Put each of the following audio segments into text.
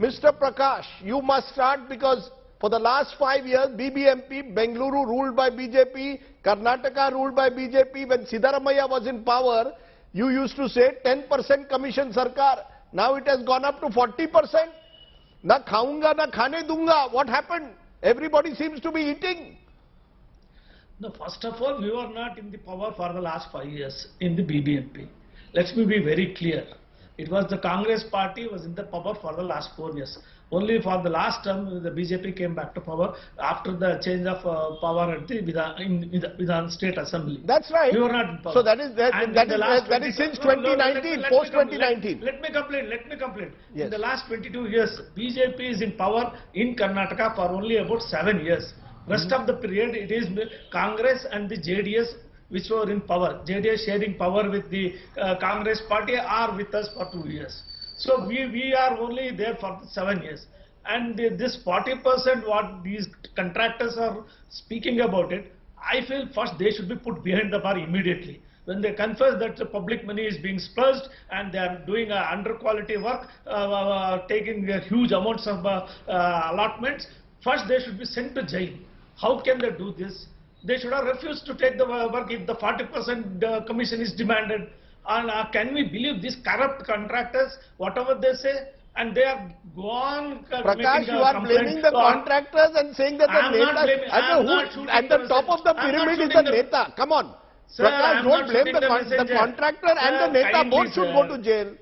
Mr. Prakash, you must start, because for the last 5 years, BBMP, Bengaluru ruled by BJP, Karnataka ruled by BJP. When Siddaramaiah was in power, you used to say 10% commission sarkar. Now it has gone up to 40%. Na khaunga, na khane dunga. What happened? Everybody seems to be eating. No, first of all, we were not in the power for the last 5 years in the BBMP. Let me be very clear. It was the Congress party was in the power for the last 4 years. Only for the last term, the BJP came back to power after the change of power at the Vidhan State Assembly. That's right. We were not in power. So that is since 2019, post 2019. Let me complete. Yes. In the last 22 years, BJP is in power in Karnataka for only about 7 years. Rest of the period, it is Congress and the JDS which were in power. JDS sharing power with the Congress party are with us for 2 years. So we are only there for 7 years. And this 40% what these contractors are speaking about it, I feel first they should be put behind the bar immediately. When they confess that the public money is being splurged and they are doing under quality work, taking huge amounts of allotments, first they should be sent to jail. How can they do this? They should have refused to take the work if the 40% commission is demanded. And can we believe these corrupt contractors, whatever they say, and they are gone. Prakash, you are blaming the contractors and saying that the Neta, at the top of the pyramid is the Neta. Come on. Sir, Prakash, don't blame the contractor and the Neta. Both should go to jail.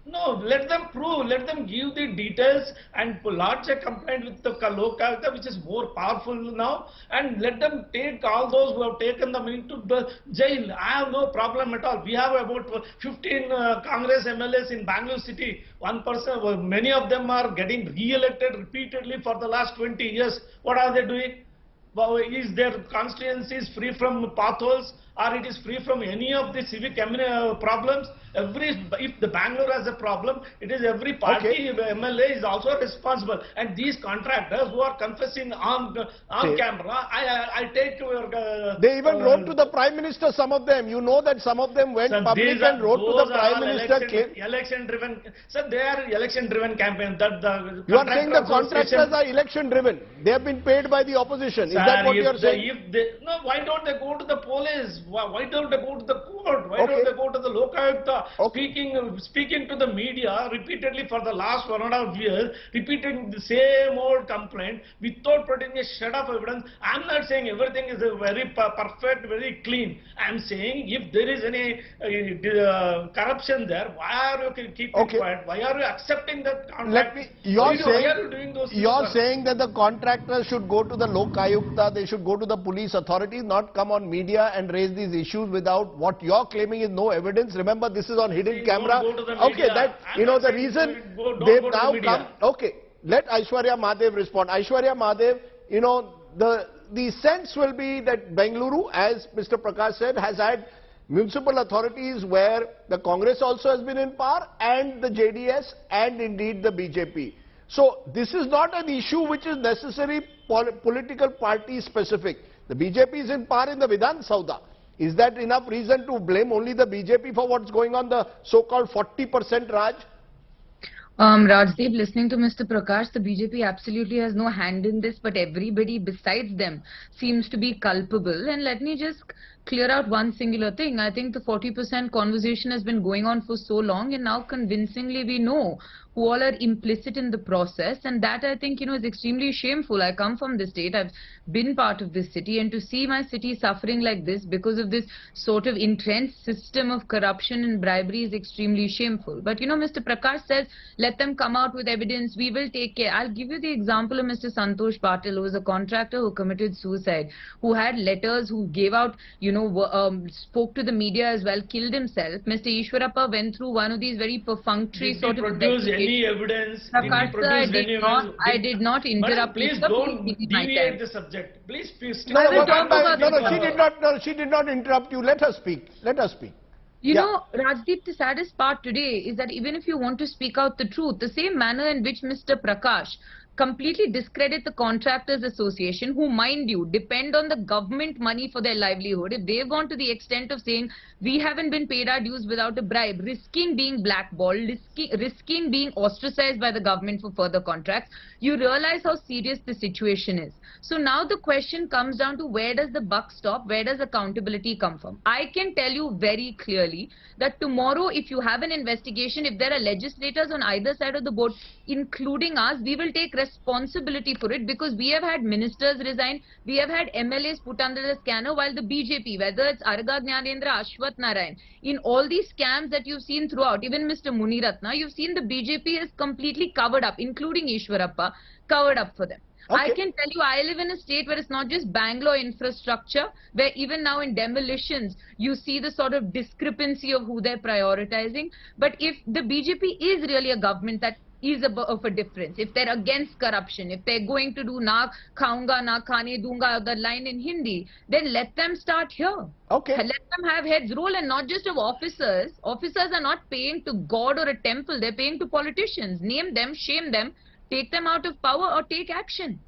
No, let them prove, let them give the details and lodge a complaint with the Lok Ayuktha, which is more powerful now, and let them take all those who have taken them into the jail. I have no problem at all. We have about 15 Congress MLAs in Bangalore city. One person, many of them are getting re-elected repeatedly for the last 20 years. What are they doing? Is their constituencies free from potholes, or it is free from any of the civic problems? If the Bangalore has a problem, it is every party MLA is also responsible. And these contractors who are confessing on camera, I take your... they even wrote to the Prime Minister, some of them. You know that some of them went public and wrote to the Prime Minister. Election-driven. Sir, they are election-driven campaign. You are saying the contractors are election-driven. They have been paid by the opposition. Is that what you are saying? No, why don't they go to the police? Why don't they go to the court? Why don't they go to the Lok Ayuktha? Speaking to the media repeatedly for the last 1.5 years, repeating the same old complaint without putting a shred of evidence. I'm not saying everything is very perfect, very clean. I'm saying if there is any corruption there, why are you keeping quiet? Why are you accepting that contract? You're saying that the contractors should go to the Lok Ayuktha, they should go to the police authorities, not come on media and raise these issues without what you're claiming is no evidence. Remember, this is on hidden camera. Okay, that the reason they've now come. Okay, let Aishwarya Mahadev respond. Aishwarya Mahadev, the sense will be that Bengaluru, as Mr. Prakash said, has had municipal authorities where the Congress also has been in power, and the JDS, and indeed the BJP. So this is not an issue which is necessarily political party specific. The BJP is in power in the Vidhan Sauda. Is that enough reason to blame only the BJP for what's going on, the so-called 40% Raj? Rajdeep, listening to Mr. Prakash, the BJP absolutely has no hand in this, but everybody besides them seems to be culpable. And let me just clear out one singular thing. I think the 40% conversation has been going on for so long, and now convincingly we know who all are implicit in the process, and that I think is extremely shameful. I come from this state, I've been part of this city, and to see my city suffering like this because of this sort of entrenched system of corruption and bribery is extremely shameful. But Mr. Prakash says, let them come out with evidence, we will take care. I'll give you the example of Mr. Santosh Patil, who was a contractor who committed suicide, who had letters, who gave out, spoke to the media as well, killed himself. Mr. Ishwarappa went through one of these very perfunctory sort of any evidence? I did not interrupt. Please don't deviate the subject. Please she did not interrupt you. Let her speak. Let her speak. Rajdeep, the saddest part today is that even if you want to speak out the truth, the same manner in which Mr. Prakash completely discredit the Contractors Association, who, mind you, depend on the government money for their livelihood. If they've gone to the extent of saying we haven't been paid our dues without a bribe, risking being blackballed, risking being ostracized by the government for further contracts, you realize how serious the situation is. So now the question comes down to, where does the buck stop? Where does accountability come from? I can tell you very clearly that tomorrow, if you have an investigation, if there are legislators on either side of the board, including us, we will take responsibility for it, because we have had ministers resign, we have had MLAs put under the scanner, while the BJP, whether it's Arga Jnanendra, Ashwath Narayan, in all these scams that you've seen throughout, even Mr. Muniratna, you've seen the BJP is completely covered up, including Ishwarappa, covered up for them. I can tell you, I live in a state where it's not just Bangalore infrastructure, where even now in demolitions, you see the sort of discrepancy of who they're prioritizing. But if the BJP is really a government that is of a difference, if they're against corruption, if they're going to do na khaunga, na khane dunga, the line in Hindi, then let them start here. Okay. Let them have heads roll, and not just of officers. Officers are not paying to God or a temple, they're paying to politicians. Name them, shame them, take them out of power, or take action.